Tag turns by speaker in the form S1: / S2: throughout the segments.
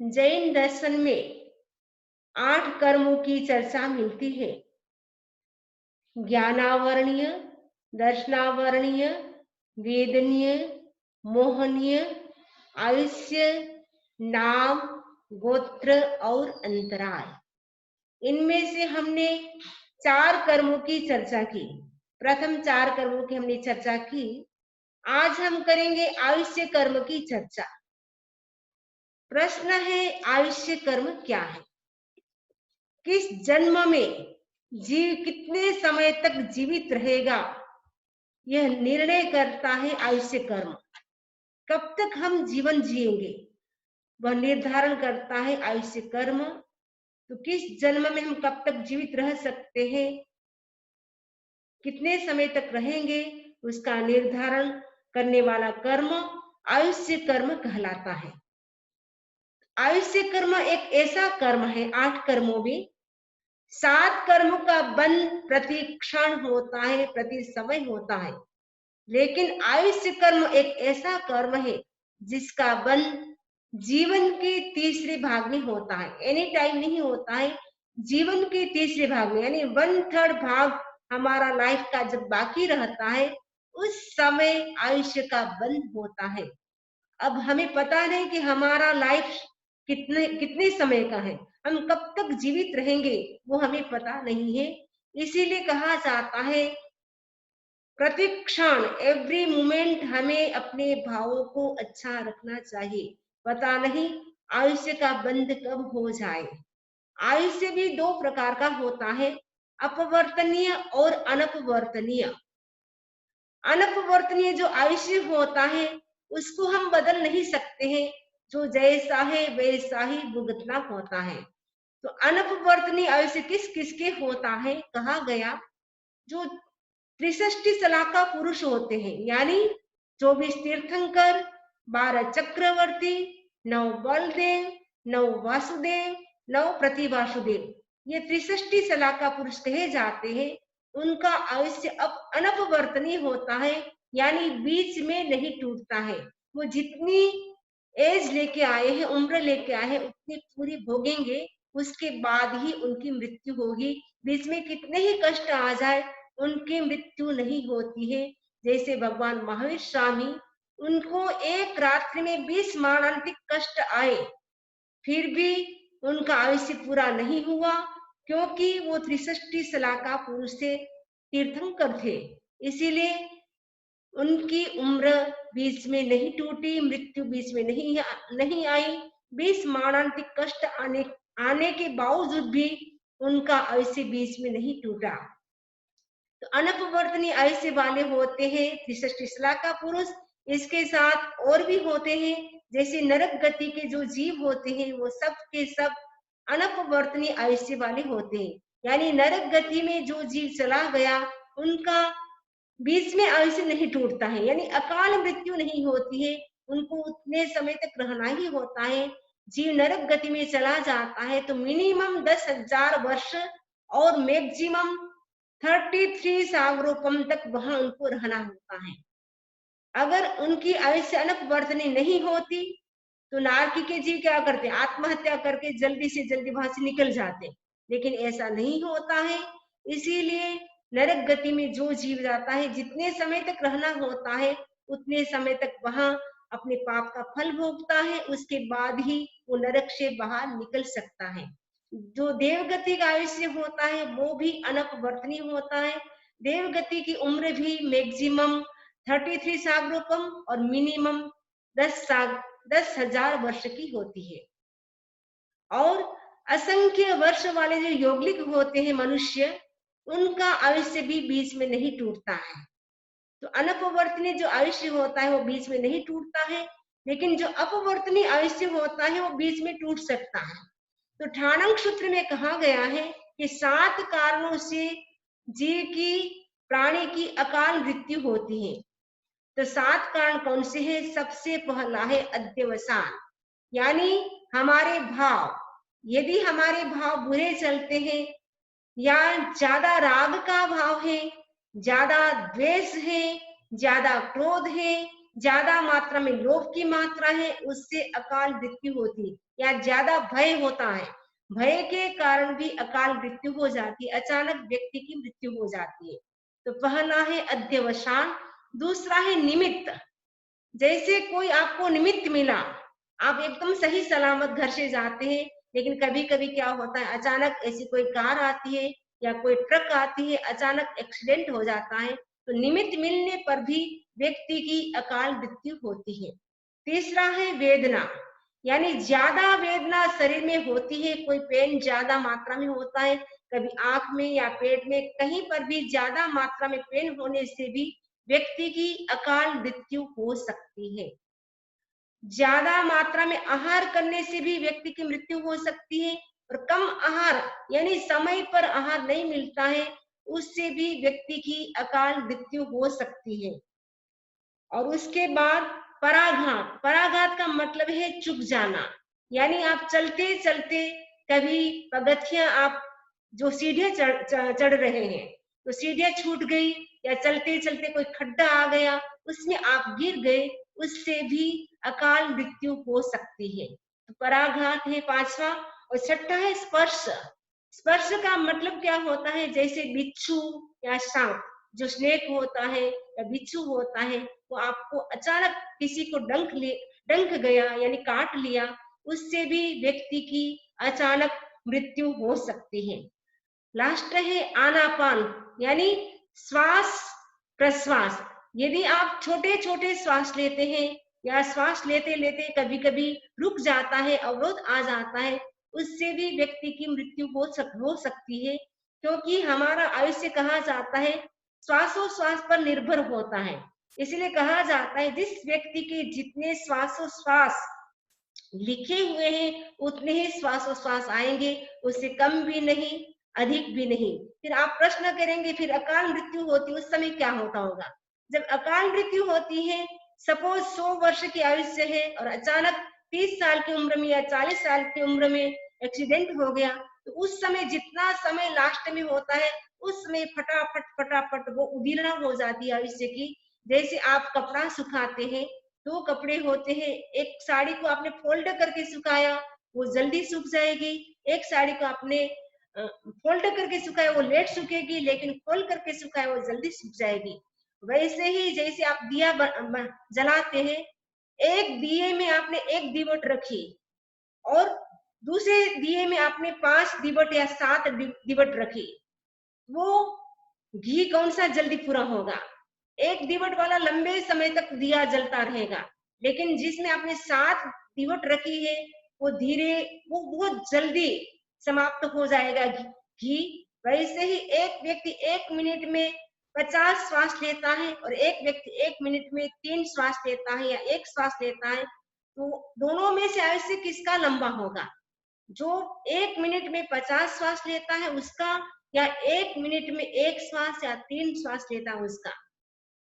S1: जैन दर्शन में 8 कर्मों की चर्चा मिलती है। ज्ञानावरणीय, दर्शनावरणीय, वेदनीय, मोहनीय, आयुष्य, नाम, गोत्र और अंतराय। इनमें से हमने 4 कर्मों की चर्चा की। प्रथम 4 कर्मों की हमने चर्चा की। आज हम करेंगे आयुष्य कर्म की चर्चा। प्रश्न है, आयुष्य कर्म क्या है? किस जन्म में जीव कितने समय तक जीवित रहेगा, यह निर्णय करता है आयुष्य कर्म। कब तक हम जीवन जिएंगे, वह निर्धारण करता है आयुष्य कर्म। तो किस जन्म में हम कब तक जीवित रह सकते हैं, कितने समय तक रहेंगे, उसका निर्धारण करने वाला कर्म आयुष्य कर्म कहलाता है। आयुष्य कर्म एक ऐसा कर्म है, 8 कर्मों में 7 कर्मों का बंध प्रति क्षण होता है, प्रति समय होता है। लेकिन आयुष्य कर्म एक ऐसा कर्म है जिसका बंध जीवन के तीसरे भाग में होता है। एनी टाइम नहीं होता है, जीवन के तीसरे भाग में, यानी 1/3 भाग हमारा लाइफ का जब बाकी रहता है, उस समय आयुष्य का बंध होता है। अब हमें पता नहीं कि हमारा लाइफ कितने कितने समय का है, हम कब तक जीवित रहेंगे, वो हमें पता नहीं है। इसीलिए कहा जाता है प्रति क्षण, एवरी मोमेंट हमें अपने भावों को अच्छा रखना चाहिए। पता नहीं आयुष्य का बंध कब हो जाए। आयुष्य भी 2 प्रकार का होता है, अपवर्तनीय और अनपवर्तनीय। अनपवर्तनीय जो आयुष्य होता है उसको हम बदल नहीं सकते हैं, जो जैसा है वैसा ही भुगतना होता है। तो अनपवर्तनीय आयुष्य किस किसके होता है? कहा गया जो 63 सलाका पुरुष होते हैं, यानी 24 तीर्थंकर, 12 चक्रवर्ती, 9 बलदेव, 9 वासुदेव, 9 प्रतिवासुदेव, ये 63 सलाका पुरुष कहे जाते हैं। उनका आयुष्य अब अनपवर्तनीय होता है, यानी बीच में नहीं टूटता है। वो जितनी एज लेके आए हैं, उम्र लेके आए हैं, उतनी पूरी भोगेंगे, उसके बाद ही उनकी मृत्यु होगी। बीच में कितने ही कष्ट आ जाए, उनकी मृत्यु नहीं होती है। जैसे भगवान महावीर स्वामी, उनको एक रात्रि में 20 मारणांतिक कष्ट आए, फिर भी उनका आयुष्य पूरा नहीं हुआ, क्योंकि वो 63 सलाका पुरुष थे, तीर्थंकर थे। इसीलिए उनकी उम्र बीच में नहीं टूटी, मृत्यु बीच में नहीं आई। 20 मारणांतिक कष्ट आने के बावजूद भी उनका आयुष्य बीच में नहीं टूटा। तो अनपवर्तनीय आयुष्य वाले होते हैं 63 सलाका पुरुष। इसके साथ और भी होते हैं, जैसे नरक गति के जो जीव होते हैं, वो सब के सब अनपवर्तनीय आयुष्य वाले होते हैं। यानी नरक गति में जो जीव चला गया, उनका बीच में आयुष्य नहीं टूटता है, यानी अकाल मृत्यु नहीं होती है, उनको उतने समय तक रहना ही होता है। जीव नरक गति में चला जाता है तो मिनिमम 10,000 वर्ष और मैक्सिमम 33 सागरोपम तक वहां उनको रहना होता है। अगर उनकी आयुष्य अनपवर्तनीय नहीं होती तो नारकी के जीव क्या करते? आत्महत्या करके जल्दी से जल्दी वहां से निकल जाते। लेकिन ऐसा नहीं होता है। इसीलिए नरक गति में जो जीव जाता है, जितने समय तक रहना होता है उतने समय तक वहां अपने पाप का फल भोगता है, उसके बाद ही वो नरक से बाहर निकल सकता है। जो देवगति का आयुष्य होता है वो भी अनपवर्तनीय होता है। देवगति की उम्र भी मैक्सिमम 33 सागरोपम और मिनिमम 10,000 वर्ष की होती है। और असंख्य वर्ष वाले जो यौगिक होते हैं मनुष्य, उनका आयुष्य भी बीच में नहीं टूटता है। तो अनपवर्तनीय जो आयुष्य होता है वो बीच में नहीं टूटता है, लेकिन जो अपवर्तनीय आयुष्य होता है वो बीच में टूट सकता है। तो ठाणंक सूत्र में कहा गया है कि 7 कारणों से जीव की, प्राणी की अकाल मृत्यु होती है। तो 7 कारण कौन से हैं? सबसे पहला है अध्यवसान, यानी हमारे भाव। यदि हमारे भाव बुरे चलते हैं, या ज्यादा राग का भाव है, ज्यादा द्वेष है, ज्यादा क्रोध है, ज्यादा मात्रा में लोभ की मात्रा है, उससे अकाल मृत्यु होती है, या ज्यादा भय होता है, भय के कारण भी अकाल मृत्यु हो जाती है, अचानक व्यक्ति की मृत्यु हो जाती है। तो पहला है अध्यवसान, दूसरा है निमित्त। जैसे कोई आपको निमित्त मिला, आप एकदम सही सलामत घर से जाते हैं, लेकिन कभी कभी क्या होता है, अचानक ऐसी कोई कार आती है या कोई ट्रक आती है, अचानक एक्सीडेंट हो जाता है, तो निमित्त मिलने पर भी व्यक्ति की अकाल मृत्यु होती है। तीसरा है वेदना, यानी ज्यादा वेदना शरीर में होती है, कोई पेन ज्यादा मात्रा में होता है, कभी आंख में या पेट में कहीं पर भी ज्यादा मात्रा में पेन होने से भी व्यक्ति की अकाल मृत्यु हो सकती है। ज्यादा मात्रा में आहार करने से भी व्यक्ति की मृत्यु हो सकती है, और कम आहार यानी समय पर आहार नहीं मिलता है, उससे भी व्यक्ति की अकाल मृत्यु हो सकती है। और उसके बाद पराघात, पराघात का मतलब है चुक जाना, यानी आप चलते चलते कभी पगथियां, आप जो सीढ़ियां चढ़ रहे हैं, तो सीढ़ियां छूट गई, या चलते चलते कोई खड्डा आ गया, उसमें आप गिर गए, उससे भी अकाल मृत्यु हो सकती है। तो पराघात है पांचवा। और छठा है स्पर्श। स्पर्श का मतलब क्या होता है, जैसे बिच्छू या सांप, जो स्नेक होता है या बिच्छू होता है, वो आपको अचानक किसी को डंक गया यानी काट लिया, उससे भी व्यक्ति की अचानक मृत्यु हो सकती है। लास्ट है आनापान, यानी श्वास प्रश्वास। यदि आप छोटे छोटे श्वास लेते हैं, या श्वास लेते लेते कभी कभी रुक जाता है, अवरोध आ जाता है, उससे भी व्यक्ति की मृत्यु हो सकती है, क्योंकि हमारा आयुष्य कहा जाता है श्वासोश्वास पर निर्भर होता है। इसलिए कहा जाता है जिस व्यक्ति के जितने श्वासोश्वास लिखे हुए हैं उतने ही श्वासोश्वास आएंगे, उससे कम भी नहीं, अधिक भी नहीं। फिर आप प्रश्न करेंगे फिर अकाल मृत्यु होती उस समय क्या होता होगा। जब अकाल मृत्यु होती है, सपोज 100 वर्ष की आयुष्य है और अचानक 30 साल की उम्र में या 40 साल की उम्र में एक्सीडेंट हो गया, तो उस समय जितना समय लास्ट में होता है, उस समय फटाफट फटाफट वो उदीर्णा हो जाती है आयुष्य की। जैसे आप कपड़ा सुखाते हैं, दो कपड़े होते हैं, एक साड़ी को आपने फोल्ड करके सुखाया, वो जल्दी सूख जाएगी, एक साड़ी को आपने फोल्ड करके सुखाया, वो लेट सूखेगी, लेकिन खोल करके सुखाया वो जल्दी सूख जाएगी। वैसे ही जैसे आप दिया जलाते हैं, एक दिए में आपने एक दीवट रखी, और दूसरे दिए में आपने 5 दीवट या 7 दीवट रखी, वो घी कौन सा जल्दी पूरा होगा? एक दीवट वाला लंबे समय तक दिया जलता रहेगा, लेकिन जिसमें आपने 7 दीवट रखी है, वो धीरे, वो बहुत जल्दी समाप्त हो जाएगा घी। वैसे ही एक व्यक्ति 1 मिनट में 50 श्वास लेता है, और एक व्यक्ति 1 मिनट में 3 श्वास लेता है या 1 श्वास लेता है, तो दोनों में से आयुष्य किसका लंबा होगा? जो 1 मिनट में 50 श्वास लेता है उसका, या 1 मिनट में 1 श्वास या 3 श्वास लेता है उसका?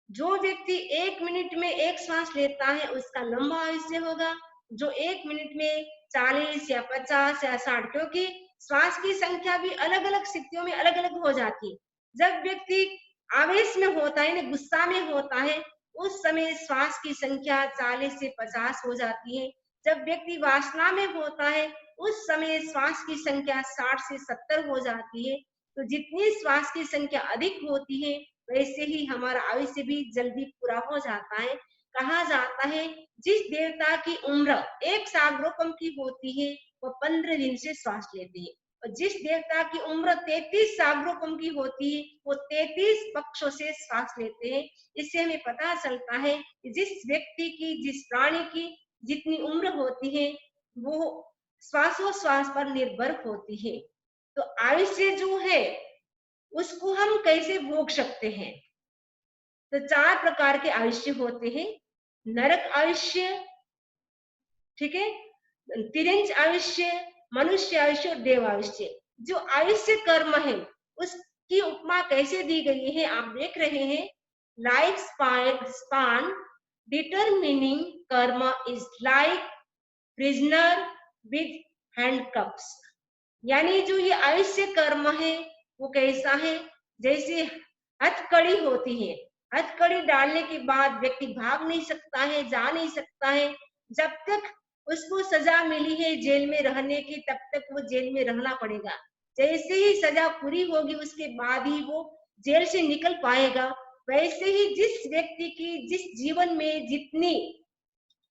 S1: जो व्यक्ति 1 मिनट में 1 श्वास लेता है उसका लंबा आयुष्य होगा, जो 1 मिनट में 40 या 50 या 60, क्योंकि श्वास की संख्या भी अलग अलग स्थितियों में अलग अलग हो जाती है। जब व्यक्ति आवेश में होता है, गुस्सा में होता है, उस समय श्वास की संख्या 40 से 50 हो जाती है। जब व्यक्ति वासना में होता है, उस समय श्वास की संख्या 60 से 70 हो जाती है। तो जितनी श्वास की संख्या अधिक होती है, वैसे ही हमारा आयुष्य भी जल्दी पूरा हो जाता है। कहा जाता है जिस देवता की उम्र 1 सागरोपम की होती है, वो 15 दिन से श्वास लेते हैं, और जिस देवता की उम्र 33 सागरोपम की होती है, वो 33 पक्षों से श्वास लेते हैं। इससे हमें पता चलता है कि जिस व्यक्ति की, जिस प्राणी की जितनी उम्र होती है, वो श्वासोश्वास पर निर्भर होती है। तो आयुष्य जो है उसको हम कैसे भोग सकते हैं? तो 4 प्रकार के आयुष्य होते हैं। नरक आयुष्य, ठीक है, तिरंज आयुष्य, मनुष्य आयुष्य और देव आयुष्य। जो आयुष्य कर्म है उसकी उपमा कैसे दी गई है, आप देख रहे हैं। लाइफ स्पान डिटरमिनिंग कर्म is like prisoner with handcuffs. यानी जो ये आयुष्य कर्म है वो कैसा है, जैसे हथकड़ी होती है। हथकड़ी डालने के बाद व्यक्ति भाग नहीं सकता है, जा नहीं सकता है। जब तक उसको सजा मिली है जेल में रहने की, तब तक वो जेल में रहना पड़ेगा। जैसे ही सजा पूरी होगी उसके बाद ही वो जेल से निकल पाएगा। वैसे ही जिस व्यक्ति की जिस जीवन में जितनी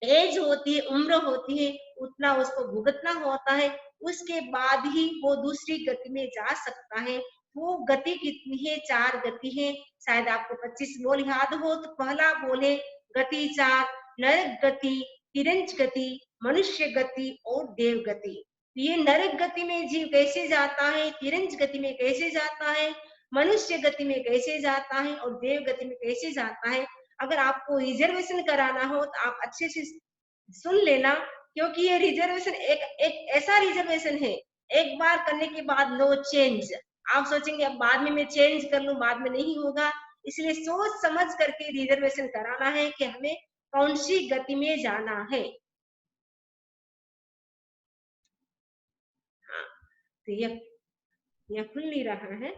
S1: एज होती है, उम्र होती है, उतना उसको भुगतना होता है। उसके बाद ही वो दूसरी गति में जा सकता है। वो गति कितनी है? 4 गति है। शायद आपको 25 बोल याद हो तो पहला बोले गति 4, नरक गति, तिरंज गति, मनुष्य गति और देव गति। ये नरक गति में जीव कैसे जाता है, तिरंज गति में कैसे जाता है, मनुष्य गति में कैसे जाता है और देव गति में कैसे जाता है। अगर आपको रिजर्वेशन कराना हो तो आप अच्छे से सुन लेना, क्योंकि ये रिजर्वेशन एक एक ऐसा रिजर्वेशन है, एक बार करने के बाद नो चेंज। आप सोचेंगे अब बाद में मैं चेंज कर लूं, बाद में नहीं होगा। इसलिए सोच समझ करके रिजर्वेशन कराना है कि हमें कौन सी गति में जाना है। हाँ, तो यह खुल नहीं रहा है,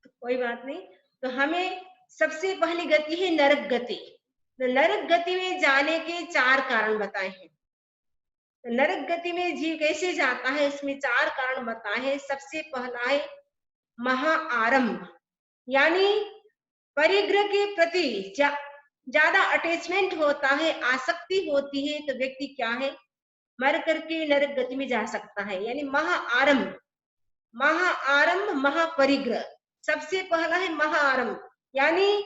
S1: तो कोई बात नहीं। तो हमें सबसे पहली गति है नरक गति। तो नरक गति में जाने के 4 कारण बताए हैं। तो नरक गति में जीव कैसे जाता है, इसमें 4 कारण बताए हैं। सबसे पहला है महाआरंभ, यानी परिग्रह के प्रति ज्यादा अटैचमेंट होता है, आसक्ति होती है, तो व्यक्ति क्या है, मर करके नरक गति में जा सकता है। यानी महाआरंभ, महाआरंभ, महापरिग्रह। सबसे पहला है महाआरंभ, यानी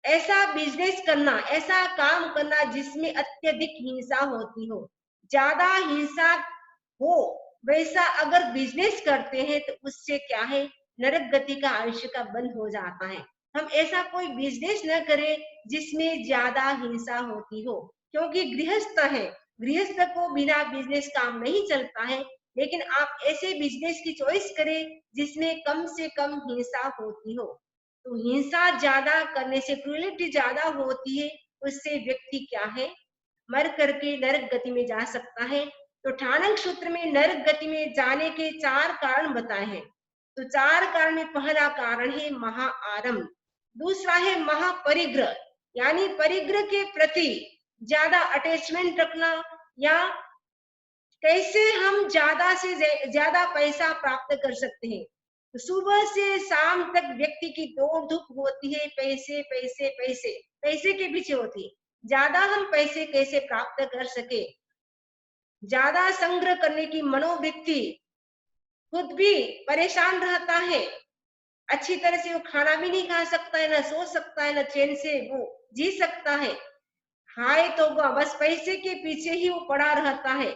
S1: ऐसा बिजनेस करना, ऐसा काम करना जिसमें अत्यधिक हिंसा होती हो, ज्यादा हिंसा हो, वैसा अगर बिजनेस करते हैं तो उससे क्या है, नरक गति का आयुष्य का बंद हो जाता है। हम ऐसा कोई बिजनेस न करें जिसमें ज्यादा हिंसा होती हो, क्योंकि गृहस्थ है, गृहस्थ को बिना बिजनेस काम नहीं चलता है। लेकिन आप ऐसे बिजनेस की चॉइस करें जिसमें कम से कम हिंसा होती हो। तो हिंसा ज्यादा करने से, क्रूएलिटी ज्यादा होती है, उससे व्यक्ति क्या है, मर करके नरक गति में जा सकता है। तो ठाणक सूत्र में नरक गति में जाने के 4 कारण बताए हैं। तो 4 कारण में पहला कारण है महाआरंभ, दूसरा है महापरिग्रह, यानी परिग्रह के प्रति ज्यादा अटैचमेंट रखना, या कैसे हम ज्यादा से ज्यादा पैसा प्राप्त कर सकते हैं। तो सुबह से शाम तक व्यक्ति की दौड़ धूप होती है, पैसे पैसे पैसे पैसे के पीछे होती है। ज्यादा हम पैसे कैसे प्राप्त कर सके, ज्यादा संग्रह करने की मनोवृत्ति, खुद भी परेशान रहता है, अच्छी तरह से वो खाना भी नहीं खा सकता है, ना सो सकता है, ना चैन से वो जी सकता है। हाय तो बस पैसे के पीछे ही वो पड़ा रहता है।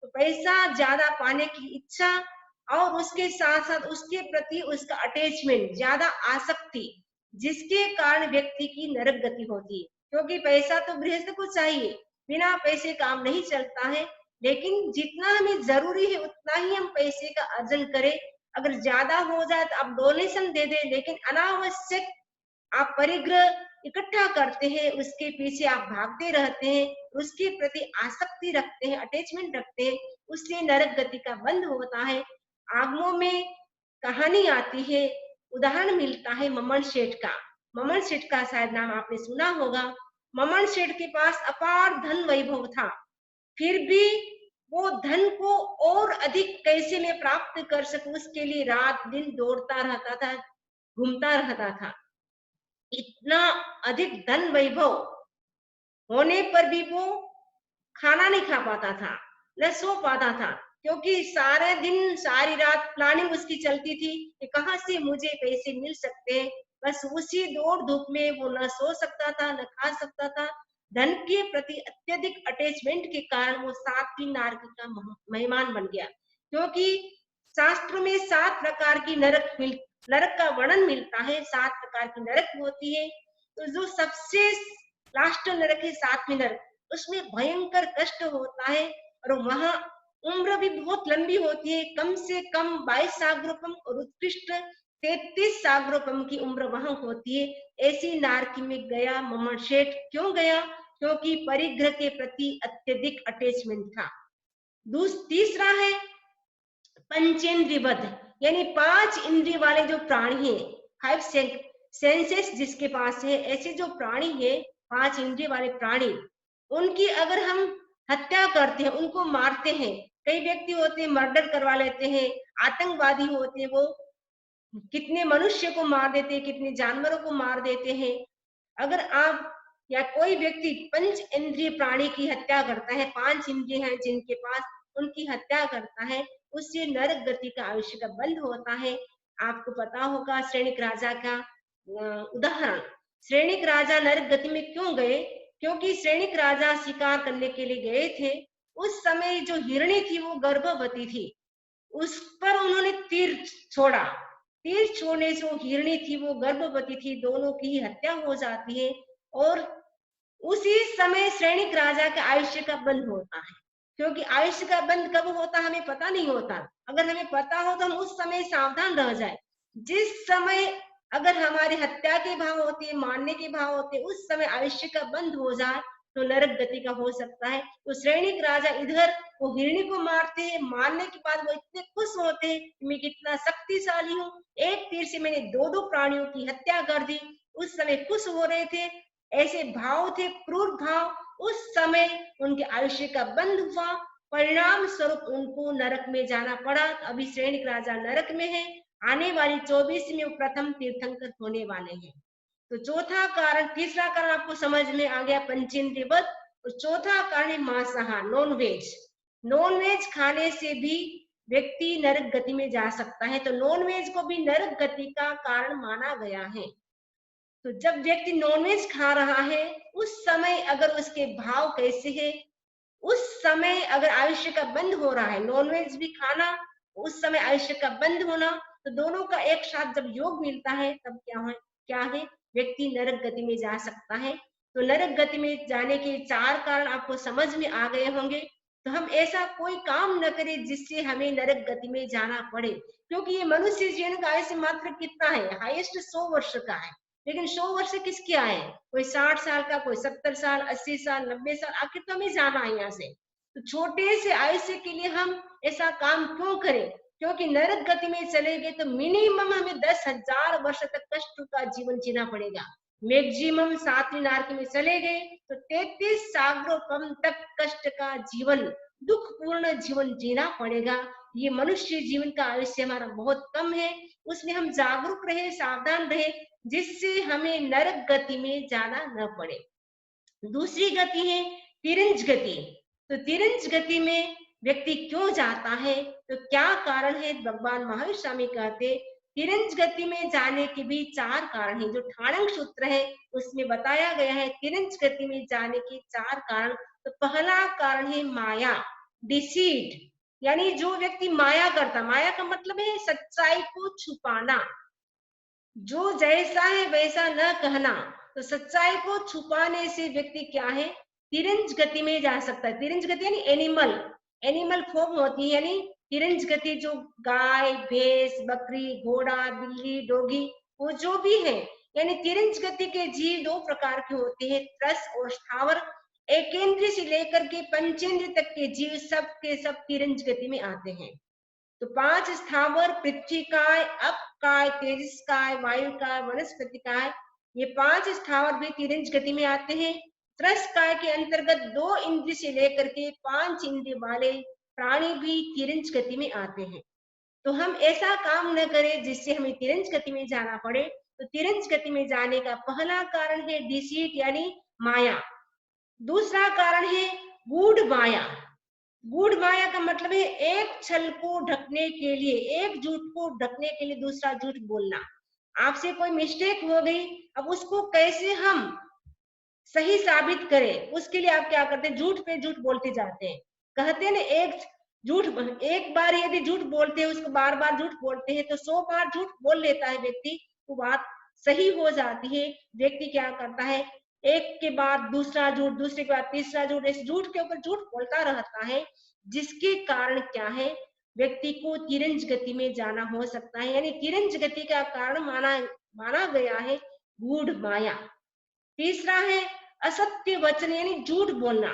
S1: तो पैसा ज्यादा पाने की इच्छा और उसके साथ साथ उसके प्रति उसका अटैचमेंट, ज्यादा आसक्ति, जिसके कारण व्यक्ति की नरक गति होती है। क्योंकि पैसा तो गृहस्थ को चाहिए, बिना पैसे काम नहीं चलता है। लेकिन जितना हमें जरूरी है उतना ही हम पैसे का अर्जन करें। अगर ज्यादा हो जाए तो आप डोनेशन दे दें, लेकिन अनावश्यक आप परिग्रह इकट्ठा करते हैं, उसके पीछे आप भागते रहते हैं, उसके प्रति आसक्ति रखते हैं, अटैचमेंट रखते हैं, उससे नरक गति का बंद होता है। आगमों में कहानी आती है, उदाहरण मिलता है ममन सेठ का। ममन सेठ का शायद नाम आपने सुना होगा। ममन सेठ के पास अपार धन वैभव था, फिर भी वो धन को और अधिक कैसे मैं प्राप्त कर सकूं, उसके लिए रात दिन दौड़ता रहता था, घूमता रहता था। इतना अधिक धन वैभव होने पर भी वो खाना नहीं खा पाता था, न सो पाता था, क्योंकि सारे दिन सारी रात प्लानिंग उसकी चलती थी कि कहां से मुझे पैसे मिल सकते हैं। बस उसी दौड़ धूप में वो न सो सकता था, न खा सकता था। धन के प्रति अत्यधिक अटैचमेंट के कारण वो सातवीं नारकी का मेहमान बन गया। क्योंकि शास्त्रों में 7 प्रकार की नरक का वर्णन मिलता है, 7 प्रकार की नरक होती है। तो जो सबसे लास्ट नरक है, 7वीं नरक, उसमें भयंकर कष्ट होता है और वहां उम्र भी बहुत लंबी होती है, कम से कम 22 सागरोपम और उत्कृष्ट 33 सागरोपम की उम्र वहां होती है। ऐसी नारकी में गया ममन सेठ। क्यों गया? क्योंकि परिग्रह के प्रति अत्यधिक अटैचमेंट था। तीसरा है पंचेंद्रिय वध, यानी 5 इंद्रिय वाले जो प्राणी हैं, 5 सेंसेस जिसके पास है, ऐसे जो प्राणी है, 5 इंद्रिय वाले प्राणी, उनकी अगर हम हत्या करते हैं, उनको मारते हैं, कई व्यक्ति होते हैं मर्डर करवा लेते हैं, आतंकवादी होते हैं, वो कितने मनुष्य को मार देते हैं, कितने जानवरों को मार देते हैं। अगर आप या कोई व्यक्ति पंच इंद्रिय प्राणी की हत्या करता है, 5 इंद्रिय हैं जिनके पास, उनकी हत्या करता है, उससे नरक गति का आयुष्य का बंध होता है। आपको पता होगा श्रेणिक राजा का उदाहरण। श्रेणिक राजा नरक गति में क्यों गए? क्योंकि श्रेणिक राजा शिकार करने के लिए गए थे। उस समय जो हिरणी थी वो गर्भवती थी, उस पर उन्होंने तीर छोड़ा। तीर छोड़ने से वो हिरणी थी, वो गर्भवती थी, दोनों की ही हत्या हो जाती है और उसी समय श्रेणिक राजा के आयुष्य का बंध होता है। क्योंकि आयुष्य का बंध कब होता हमें पता नहीं होता। अगर हमें पता हो तो हम उस समय सावधान रह जाए। जिस समय अगर हमारी हत्या के भाव होते हैं, मारने के भाव होते हैं, उस समय आयुष्य का बंध हो जाए तो नरक गति का हो सकता है। तो श्रेणिक राजा इधर वो हिरणी को मारते हैं, मारने के बाद वो इतने खुश होते हैं कि मैं कितना शक्तिशाली हूँ, एक तीर से मैंने 2-2 प्राणियों की हत्या कर दी। उस समय खुश हो रहे थे, ऐसे भाव थे, क्रूर भाव। उस समय उनके आयुष्य का बंध हुआ, परिणाम स्वरूप उनको नरक में जाना पड़ा। अभी श्रेणिक राजा नरक में है, आने वाली 24 में वो प्रथम तीर्थंकर होने वाले हैं। तो चौथा कारण, तीसरा कारण आपको समझ में आ गया, पंचेंद्रिय वध। और चौथा कारण है मांसाहार, नॉन वेज। नॉन वेज खाने से भी व्यक्ति नरक गति में जा सकता है। तो नॉन वेज को भी नरक गति का कारण माना गया है। तो जब व्यक्ति नॉनवेज खा रहा है, उस समय अगर उसके भाव कैसे है, उस समय अगर आयुष्य का बंध हो रहा है, नॉनवेज भी खाना, उस समय आयुष्य का बंद होना, तो दोनों का एक साथ जब योग मिलता है तब क्या है, व्यक्ति नरक गति में जा सकता है। तो नरक गति में जाने के 4 कारण आपको समझ में आ गए होंगे। तो हम ऐसा कोई काम न करें जिससे हमें नरक गति में जाना पड़े, क्योंकि ये मनुष्य जीवन का आयुष्य मात्र कितना है, हाईएस्ट 100 वर्ष का है। लेकिन 100 वर्ष किसके आए? कोई 60 साल का, कोई 70 साल, 80 साल, 90 साल, आखिर तो हमें जाना है यहाँ से। तो छोटे से आयुष्य के लिए हम ऐसा काम क्यों करें? क्योंकि नरक गति में चले गए तो मिनिमम हमें 10,000 वर्ष तक कष्ट का जीवन जीना पड़ेगा। मैक्सिमम 7वीं नारकी में चले गए तो 33 सागरों कम तक कष्ट का जीवन, दुखपूर्ण जीवन जीना पड़ेगा। ये मनुष्य जीवन का आयुष्य हमारा बहुत कम है, उसमें हम जागरूक रहे, सावधान रहे, जिससे हमें नरक गति में जाना न पड़े। दूसरी गति है तिरंज गति। तो तिरंज गति में व्यक्ति क्यों जाता है, तो क्या कारण है? भगवान महावीर स्वामी कहते तिरंज गति में जाने के भी 4 कारण हैं। जो ठाणंग सूत्र है उसमें बताया गया है तिरंज गति में जाने के 4 कारण। तो पहला कारण है माया, डिसीट, यानी जो व्यक्ति माया करता, माया का मतलब है सच्चाई को छुपाना, जो जैसा है वैसा न कहना। तो सच्चाई को छुपाने से व्यक्ति क्या है, तिरंज गति में जा सकता है। तिरंज गति यानी एनिमल फॉर्म होती है, यानी तिरंज गति जो गाय, भैंस, बकरी, घोड़ा, बिल्ली, डोगी, वो जो भी है, यानी तिरंज गति के जीव 2 प्रकार के होते हैं, त्रस और स्थावर। एकेंद्रीय से लेकर के पंचेंद्रिय तक के जीव सब के सब तिरंज गति में आते हैं। तो 5 स्थावर, पृथ्वी काय, अप काय, तेजस काय, वायु काय, वनस्पति काय, ये 5 स्थावर भी तिरंज गति में आते हैं। त्रस काय के अंतर्गत 2 इंद्रिय से लेकर के 5 इंद्रिय वाले प्राणी भी तिरंज गति में आते हैं। तो हम ऐसा काम न करें जिससे हमें तिरंज गति में जाना पड़े। तो तिरंज गति में जाने का पहला कारण है डिसीट यानी माया। दूसरा कारण है गूढ़ माया। गूढ़ माया का मतलब है एक छल को ढकने के लिए, एक झूठ को ढकने के लिए दूसरा झूठ बोलना। आपसे कोई मिस्टेक हो गई, अब उसको कैसे हम सही साबित करें, उसके लिए आप क्या करते हैं, झूठ पे झूठ बोलते जाते हैं। कहते हैं ना, एक बार यदि झूठ बोलते हैं, उसको बार बार झूठ बोलते हैं तो 100 बार झूठ बोल लेता है व्यक्ति, तो बात सही हो जाती है। व्यक्ति क्या करता है, एक के बाद दूसरा झूठ, दूसरे के बाद तीसरा झूठ, इस झूठ के ऊपर झूठ बोलता रहता है, जिसके कारण क्या है, व्यक्ति को तिरंज गति में जाना हो सकता है। यानी तिरंज गति का कारण माना गया है गूढ़ माया। तीसरा है असत्य वचन यानी झूठ बोलना,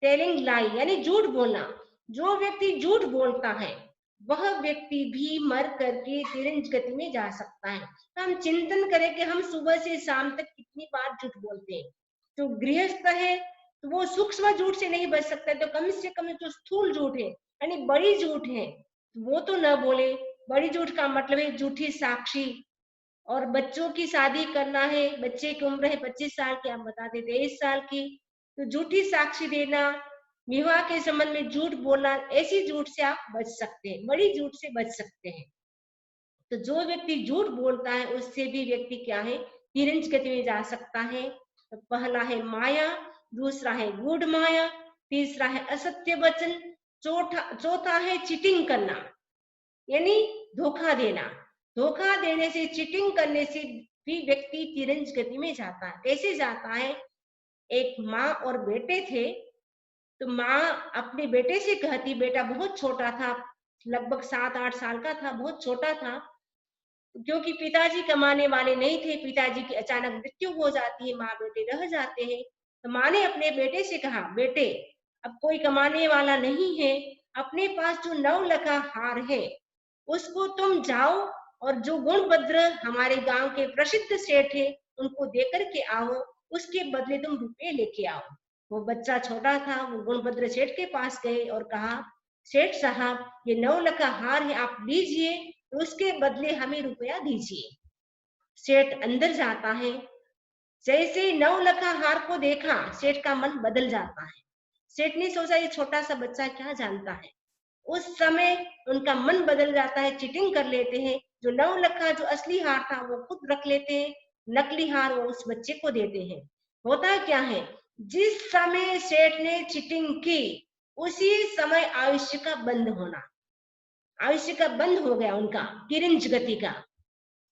S1: टेलिंग लाई यानी झूठ बोलना। जो व्यक्ति झूठ बोलता है वह व्यक्ति भी मर करके तिरंज गति में जा सकता है। तो हम चिंतन करें कि हम सुबह से शाम तक कितनी बार झूठ बोलते हैं। जो गृहस्थ है तो वो सूक्ष्म झूठ से नहीं बच सकता, तो कम से कम जो स्थूल झूठ है यानी बड़ी झूठ है वो तो न बोले। बड़ी झूठ का मतलब है झूठी साक्षी। और बच्चों की शादी करना है, बच्चे की उम्र है 25 साल की, आप बता देते 23 साल की, तो झूठी साक्षी देना, विवाह के संबंध में झूठ बोलना, ऐसी झूठ से आप बच सकते हैं, बड़ी झूठ से बच सकते हैं। तो जो व्यक्ति झूठ बोलता है उससे भी व्यक्ति क्या है, तिरंज गति में जा सकता है। तो पहला है माया, दूसरा है गूढ़ माया, तीसरा है असत्य वचन, चौथा है चीटिंग करना यानी धोखा देना। धोखा देने से, चीटिंग करने से भी व्यक्ति तिरंज गति में जाता है। कैसे जाता है? एक माँ और बेटे थे, तो माँ अपने बेटे से कहती, बेटा बहुत छोटा था, लगभग 7-8 साल का था, बहुत छोटा था, क्योंकि पिताजी कमाने वाले नहीं थे, पिताजी की अचानक मृत्यु हो जाती है, माँ बेटे रह जाते हैं। तो माँ ने अपने बेटे से कहा, बेटे अब कोई कमाने वाला नहीं है, अपने पास जो 9 लखा हार है उसको तुम जाओ और जो गुणभद्र हमारे गांव के प्रसिद्ध सेठ है उनको देकर के आओ, उसके बदले तुम रुपए लेके आओ। वो बच्चा छोटा था, वो गुणभद्र सेठ के पास गए और कहा, सेठ साहब ये 9 लखा हार है, आप लीजिए, तो उसके बदले हमें रुपया दीजिए। सेठ अंदर जाता है, जैसे 9 लखा हार को देखा सेठ का मन बदल जाता है। सेठ ने सोचा ये छोटा सा बच्चा क्या जानता है, उस समय उनका मन बदल जाता है, चीटिंग कर लेते हैं, जो 9 लखा जो असली हार था वो खुद रख लेते हैं, नकली हार वो उस बच्चे को देते हैं। होता क्या है, जिस समय सेठ ने चीटिंग की उसी समय आयुष्य का बंद होना, आयुष्य का बंद हो गया उनका, किरिंज गति का।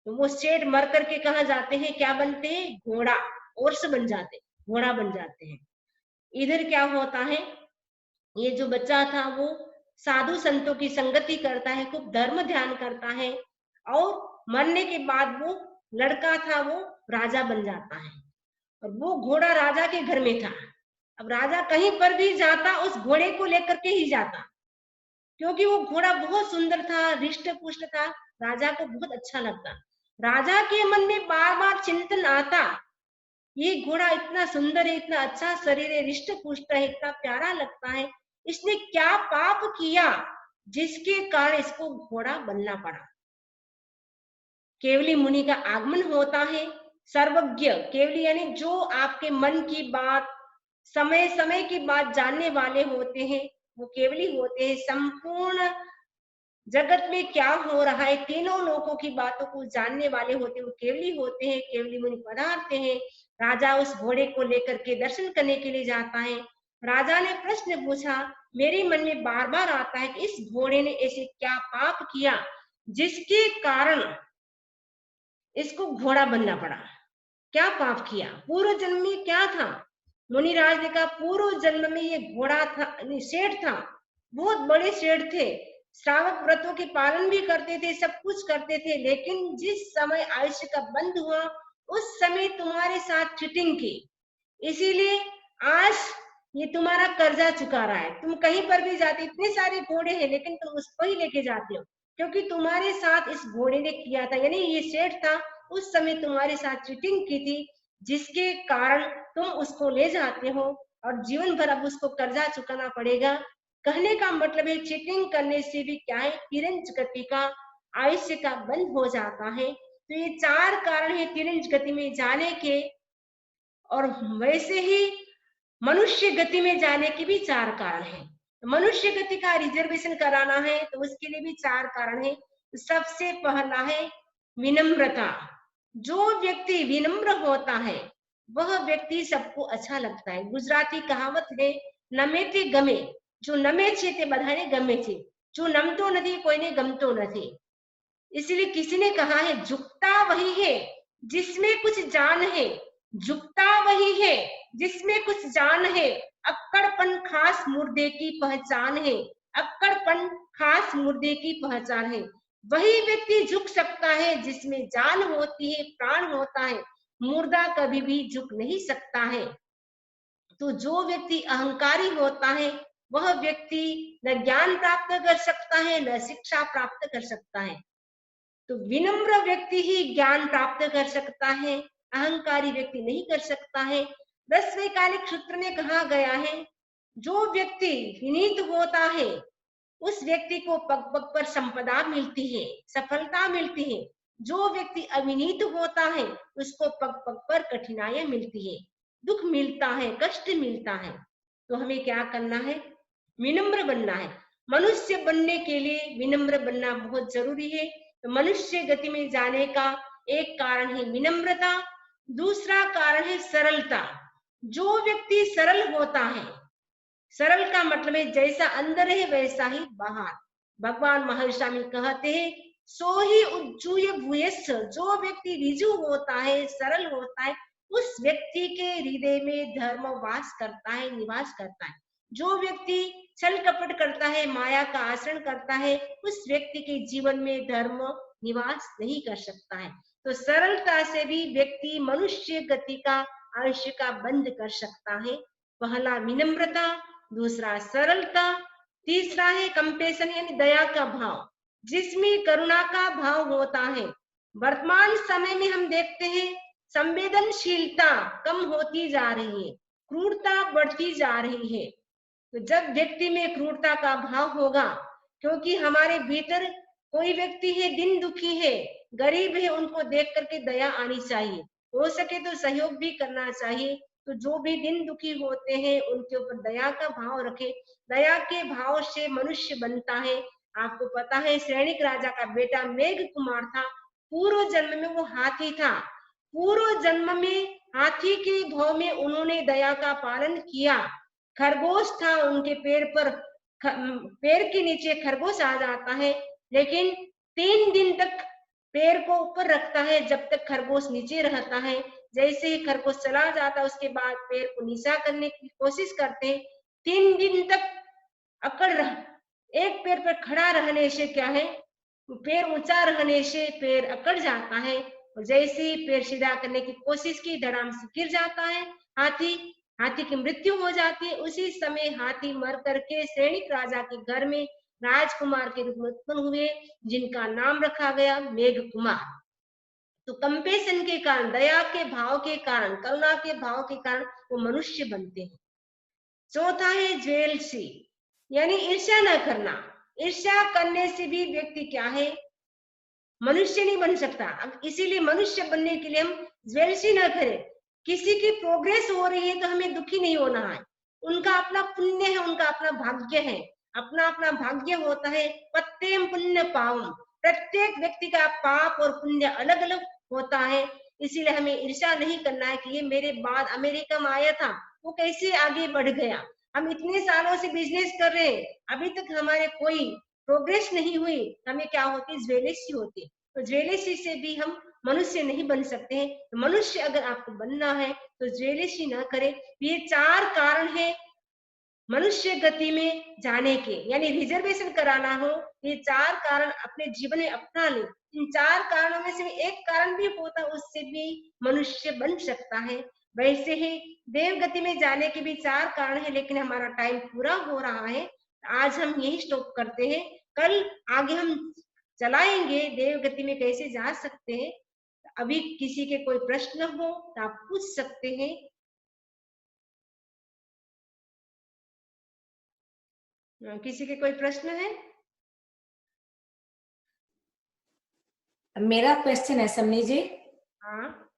S1: तो वो सेठ मर करके कहाँ जाते हैं, क्या बनते हैं, घोड़ा, ओर्स बन जाते, घोड़ा बन जाते हैं। इधर क्या होता है, ये जो बच्चा था वो साधु संतों की संगति करता है, खूब धर्म ध्यान करता है, और मरने के बाद वो लड़का था वो राजा बन जाता है। और वो घोड़ा राजा के घर में था। अब राजा कहीं पर भी जाता उस घोड़े को लेकर के ही जाता, क्योंकि वो घोड़ा बहुत सुंदर था, रिष्ट पुष्ट था, राजा को बहुत अच्छा लगता। राजा के मन में बार बार चिंतन आता, ये घोड़ा इतना सुंदर है, इतना अच्छा शरीर है, रिष्ट पुष्ट है, इतना प्यारा लगता है, इसने क्या पाप किया जिसके कारण इसको घोड़ा बनना पड़ा। केवली मुनि का आगमन होता है। सर्वज्ञ, केवली यानी जो आपके मन की बात, समय समय की बात जानने वाले होते हैं, वो केवली होते हैं। संपूर्ण जगत में क्या हो रहा है, तीनों लोगों की बातों को जानने वाले होते हैं, वो केवली होते हैं। केवली मुनि पधारते हैं। राजा उस घोड़े को लेकर के दर्शन करने के लिए जाता है। राजा ने प्रश्न पूछा, मेरे मन में बार बार आता है कि इस घोड़े ने ऐसे क्या पाप किया जिसके कारण इसको घोड़ा बनना पड़ा। क्या पाप किया, पूर्व जन्म में क्या था? मुनिराज ने कहा, पूर्व जन्म में ये घोड़ा था, सेठ था, बहुत बड़े सेठ थे, श्रावक व्रतों के पालन भी करते थे, सब कुछ करते थे, लेकिन जिस समय आयुष्य का बंद हुआ उस समय तुम्हारे साथ चीटिंग की, इसीलिए आज ये तुम्हारा कर्जा चुका रहा है। तुम कहीं पर भी जाते, इतने सारे घोड़े हैं लेकिन तुम उसको ही लेके जाते हो, क्योंकि तुम्हारे साथ इस घोड़े ने किया था, यानी ये सेठ था, उस समय तुम्हारे साथ चीटिंग की थी, जिसके कारण तुम उसको ले जाते हो और जीवन भर अब उसको कर्जा चुकाना पड़ेगा। कहने का मतलब है चीटिंग करने से भी क्या है, तिरंज गति का, आयुष्य का बंद हो जाता है। तो ये 4 कारण है तिरंज गति में जाने के। और वैसे ही मनुष्य गति में जाने के भी 4 कारण हैं। मनुष्य गति का रिजर्वेशन कराना है तो उसके लिए भी 4 कारण है। सबसे पहला है विनम्रता। जो व्यक्ति विनम्र होता है वह व्यक्ति सबको अच्छा लगता है। गुजराती कहावत है, नमे ते गमे, जो नमे छे ते बधाने गमे छे, जो नमतो नहीं कोई ने गमतो नहीं। इसलिए किसी ने कहा है, झुकता वही है जिसमें कुछ जान है, झुकता वही है जिसमें कुछ जान है, अक्कड़पन खास मुर्दे की पहचान है, अक्कड़पन खास मुर्दे की पहचान है। वही व्यक्ति झुक सकता है जिसमें जान होती है, प्राण होता है, मुर्दा कभी भी झुक नहीं सकता है। तो जो व्यक्ति अहंकारी होता है वह व्यक्ति न ज्ञान प्राप्त कर सकता है, न शिक्षा प्राप्त कर सकता है। तो विनम्र व्यक्ति ही ज्ञान प्राप्त कर सकता है, अहंकारी व्यक्ति नहीं कर सकता है। 10वें कालिक सूत्र में कहा गया है, जो व्यक्ति विनीत होता है उस व्यक्ति को पग पग पर संपदा मिलती है, सफलता मिलती है। जो व्यक्ति अविनीत होता है उसको पग पग पर कठिनाइयां मिलती है, दुख मिलता है, कष्ट मिलता है। तो हमें क्या करना है? विनम्र बनना है। मनुष्य बनने के लिए विनम्र बनना बहुत जरूरी है। तो मनुष्य गति में जाने का एक कारण है विनम्रता, दूसरा कारण है सरलता। जो व्यक्ति सरल होता है, सरल का मतलब है जैसा अंदर है वैसा ही बाहर। भगवान महर्षि स्वामी कहते हैं, सो ही उज्जूय भूयस्स। जो व्यक्ति रिजु होता है, सरल होता है, उस व्यक्ति के हृदय में धर्म वास करता है, निवास करता है। जो व्यक्ति छल कपट करता है, माया का आचरण करता है, उस व्यक्ति के जीवन में धर्म निवास नहीं कर सकता है। तो सरलता से भी व्यक्ति मनुष्य गति का आयुष्य का बंद कर सकता है। पहला विनम्रता, दूसरा सरलता, तीसरा है कंपेशन यानी दया का भाव, जिसमें करुणा का भाव होता है। वर्तमान समय में हम देखते हैं संवेदनशीलता कम होती जा रही है, क्रूरता बढ़ती जा रही है। तो जब व्यक्ति में क्रूरता का भाव होगा, क्योंकि हमारे भीतर कोई व्यक्ति है दिन दुखी है, गरीब है, उनको देख करके दया आनी चाहिए, हो सके तो सहयोग भी करना चाहिए। तो जो भी दिन दुखी होते हैं उनके ऊपर दया का भाव रखे। दया के भाव से मनुष्य बनता है। आपको पता है सैनिक राजा का बेटा मेघ कुमार था, पूर्व जन्म में वो हाथी था। पूर्व जन्म में हाथी के भाव में उन्होंने दया का पालन किया। खरगोश था, उनके पैर पर पैर के नीचे खरगोश आ जाता है, लेकिन 3 दिन तक पैर को ऊपर रखता है जब तक खरगोश नीचे रहता है। जैसे ही खरगोश चला जाता है उसके बाद पैर को नीचा करने की कोशिश करते हैं। 3 दिन तक अकड़ रह एक पैर पर खड़ा रहने से क्या है, पैर ऊंचा रहने से पैर अकड़ जाता है, और जैसे ही पैर सीधा करने की कोशिश की धड़ाम से गिर जाता है हाथी। हाथी की मृत्यु हो जाती है। उसी समय हाथी मर करके सैनिक राजा के घर में राजकुमार के रूप में उत्पन्न हुए, जिनका नाम रखा गया मेघ कुमार। तो कंपेशन के कारण, दया के भाव के कारण, करुणा के भाव के कारण वो मनुष्य बनते हैं। चौथा है ज्वेलसी यानी ईर्ष्या न करना। ईर्ष्या करने से भी व्यक्ति क्या है, मनुष्य नहीं बन सकता। अब इसीलिए मनुष्य बनने के लिए हम ज्वेलसी न करें। किसी की प्रोग्रेस हो रही है तो हमें दुखी नहीं होना है, उनका अपना पुण्य है, उनका अपना भाग्य है, अपना अपना भाग्य होता है। पत्यम पुण्य पावम, प्रत्येक व्यक्ति का पाप और पुण्य अलग अलग होता है। इसीलिए हमें ईर्ष्या नहीं करना है कि ये मेरे बाद अमेरिका में आया था, वो कैसे आगे बढ़ गया। हम इतने सालों से बिजनेस कर रहे हैं, अभी तक हमारे कोई प्रोग्रेस नहीं हुई, हमें क्या होती, ज्वेलसी होती। तो ज्वेलसी से भी हम मनुष्य नहीं बन सकते हैं। तो मनुष्य अगर आपको बनना है तो ज्वेलसी ना करें। ये 4 कारण है मनुष्य गति में जाने के, यानी रिजर्वेशन कराना हो, ये 4 कारण अपने जीवन में अपना ले। इन 4 कारणों में से एक कारण भी होता, उससे भी मनुष्य बन सकता है। वैसे ही देव गति में जाने के भी 4 कारण है, लेकिन हमारा टाइम पूरा हो रहा है, आज हम यही स्टॉप करते हैं। कल आगे हम चलाएंगे देव गति में कैसे जा सकते हैं। अभी किसी के कोई प्रश्न हो तो आप पूछ सकते हैं। किसी के कोई प्रश्न है?
S2: मेरा क्वेश्चन है समनी जी।
S1: हाँ,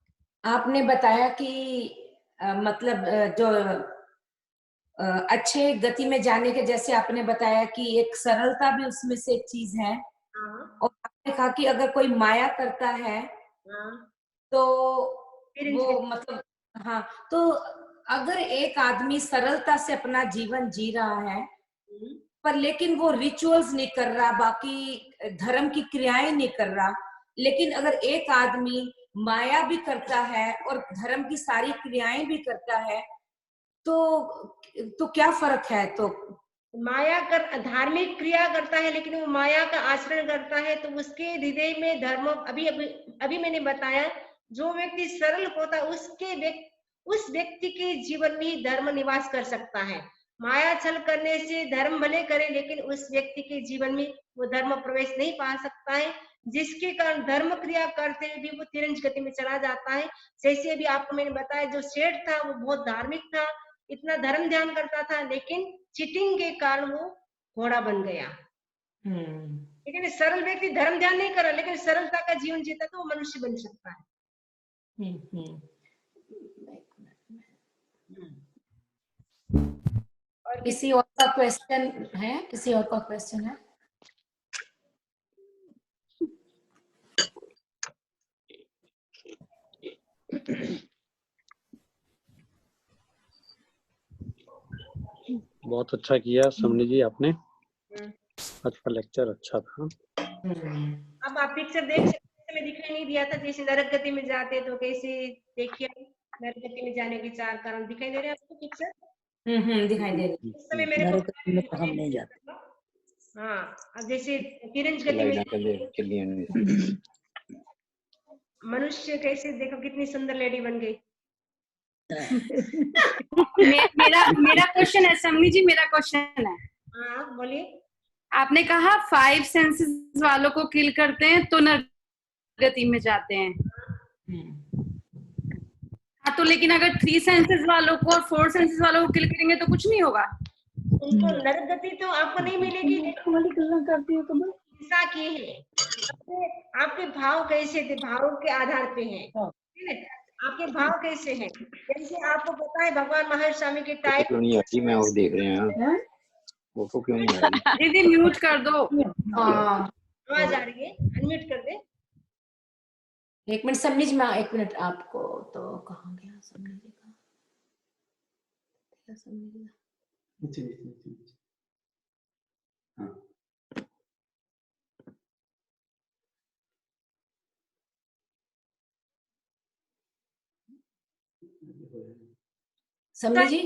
S2: आपने बताया कि मतलब जो अच्छे गति में जाने के, जैसे आपने बताया कि एक सरलता भी उसमें से एक चीज है,
S1: हाँ,
S2: और आपने कहा कि अगर कोई माया करता है
S1: हाँ,
S2: तो
S1: फिर
S2: वो मतलब, हाँ, तो अगर एक आदमी सरलता से अपना जीवन जी रहा है पर लेकिन वो रिचुअल्स नहीं कर रहा, बाकी धर्म की क्रियाएं नहीं कर रहा, लेकिन अगर एक आदमी माया भी करता है और धर्म की सारी क्रियाएं भी करता है तो क्या फर्क है? तो
S1: माया कर धार्मिक क्रिया करता है लेकिन वो माया का आचरण करता है, तो उसके हृदय में धर्म, अभी अभी अभी मैंने बताया, जो व्यक्ति सरल होता है उस व्यक्ति के जीवन में ही धर्म निवास कर सकता है। माया छल करने से धर्म भले करे, लेकिन उस व्यक्ति के जीवन में वो धर्म प्रवेश नहीं पा सकता है, जिसके कारण धर्म क्रिया करते हुए भी वो तिरंज गति में चला जाता है। जैसे अभी आपको मैंने बताया, जो सेठ था वो बहुत धार्मिक था, इतना धर्म ध्यान करता था, लेकिन चीटिंग के कारण वो घोड़ा बन गया। लेकिन सरल व्यक्ति धर्म ध्यान नहीं कर रहा, लेकिन सरलता का जीवन जीता तो वो मनुष्य बन सकता है।
S2: और किसी और का क्वेश्चन है? किसी और का क्वेश्चन है?
S3: बहुत अच्छा किया समनी जी आपने, आज का लेक्चर अच्छा था।
S1: अब आप पिक्चर देख सकते हैं, मैं दिखाई नहीं दिया था, जैसे नरक गति में जाते तो कैसे, देखिए नरक गति में जाने के 4 कारण दिखाई दे रहे हैं आपको पिक्चर?
S2: दिखाई दे रही।
S1: उस समय मेरे
S4: नरक गति में तो हम नहीं जाते।
S1: हाँ, अब जैसे तिरंज गति में मनुष्य कैसे, देखो कितनी सुंदर लेडी बन गई।
S5: मेरा क्वेश्चन है समनी जी, मेरा क्वेश्चन है।
S1: हाँ बोलिए।
S5: आपने कहा 5 सेंसेस वालों को किल करते हैं तो नरगति में जाते हैं। हाँ, तो लेकिन अगर 3 सेंसेस वालों को और 4 सेंसेस वालों को किल करेंगे तो कुछ नहीं होगा?
S1: उनको नरगति तो आपको नहीं मिलेगी, हिंसा की है। आपके भाव कैसे थे, भावों के आधार पे है, आपके भाव कैसे हैं। जैसे आपको पता है भगवान महर्षि स्वामी के टाइम
S6: मैं और देख रहे हैं वो तो क्यों नहीं आ रही?
S5: दीदी म्यूट कर दो।
S1: आवाज आ रही है, अनम्यूट कर दे।
S2: 1 मिनट समझ में, 1 मिनट आपको तो कहाँ गया समझ का? समझ जी?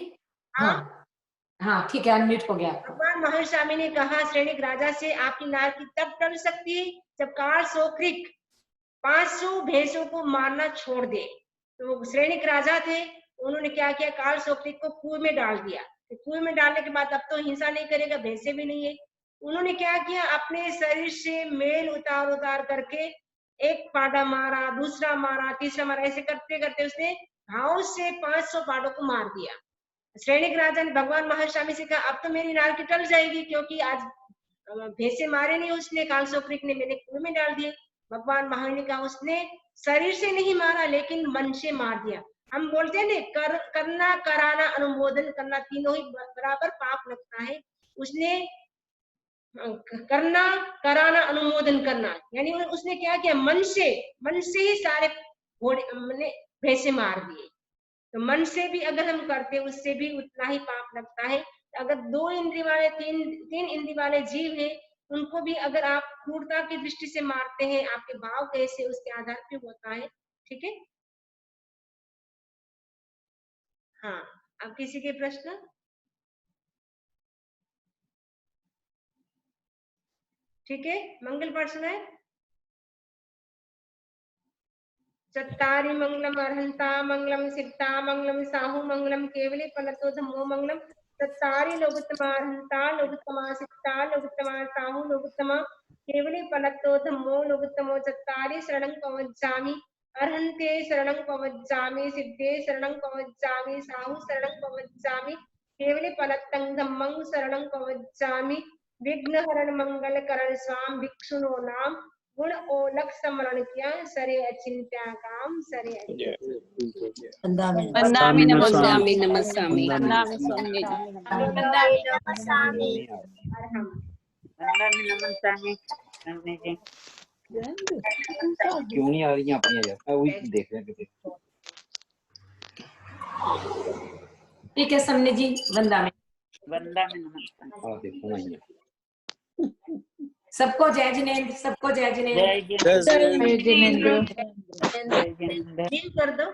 S2: हाँ ठीक है, अनम्यूट हो गया।
S1: भगवान महर्षि स्वामी ने कहा, श्रेणिक राजा से आपकी नारकी तब टल सकती है जब काल सोक्रिक 500 भैंसों को मारना छोड़ दे। तो श्रेणिक राजा थे, उन्होंने क्या किया, काल सोक्रिक को कुएं में डाल दिया। तो कुएं में डालने के बाद अब तो हिंसा नहीं करेगा, भैंसे भी नहीं है। उन्होंने क्या किया, अपने शरीर से मेल उतार करके एक पाड़ा मारा, दूसरा मारा, तीसरा मारा, ऐसे करते करते उसने भाव से 500 पाड़ों को मार दिया। श्रेणिक राजा ने भगवान महर्षि स्वामी से कहा, अब तो मेरी नारकी टल जाएगी, क्योंकि आज भैंसे मारे नहीं उसने, काल सोक्रिक ने, मैंने कुएं में डाल दिए। भगवान महावीर ने कहा, उसने शरीर से नहीं मारा लेकिन मन से मार दिया। हम बोलते हैं ना, करना, कराना, अनुमोदन करना, तीनों ही बराबर पाप लगता है। उसने करना, कराना, अनुमोदन करना, यानी उसने क्या किया, मन से ही सारे घोड़े भैंसे मार दिए। तो मन से भी अगर हम करते, उससे भी उतना ही पाप लगता है। अगर 2 इंद्रिय वाले, 3 इंद्रिय वाले जीव हैं, उनको भी अगर आप क्रूरता की दृष्टि से मारते हैं, आपके भाव कैसे उसके आधार पे होता है। ठीक है, हाँ। अब किसी के प्रश्न? ठीक है, मंगल प्रश्न है। चत्तारि मंगलम अर्हंता मंगलम सिद्धा मंगलम साहु मंगलम केवले फलतो धम्मो मंगलम। चत्तारि लोकोत्तमा अर्हंता लोकोत्तमा सिद्धा लोकोत्तमा साहु लोकोत्तमा केवले फलतो धम्मो लोकोत्तमो। चत्तारि शरणं पवज्जामि अर्हन्ते शरणं पवज्जामि सिद्धे शरणं पवज्जामि साहु शरणं पवज्जामि केवले फलतं धम्मं शरणं पवज्जामि। विघ्नहरण मंगल करण स्वाम भिक्षुनो नाम गुण ओलख स्मरण किया सरे अचिंत्या काम सरे
S5: वंदामि नमस्सामि नमस्सामि
S6: क्यों नहीं आ रही अपनी यार, वही देख रहे हैं।
S2: ठीक है समझ जी, वंदामि
S6: नमस्कार।
S2: सबको जय जिनेंद्र, सबको जय जिनेंद्र।
S1: कर दो।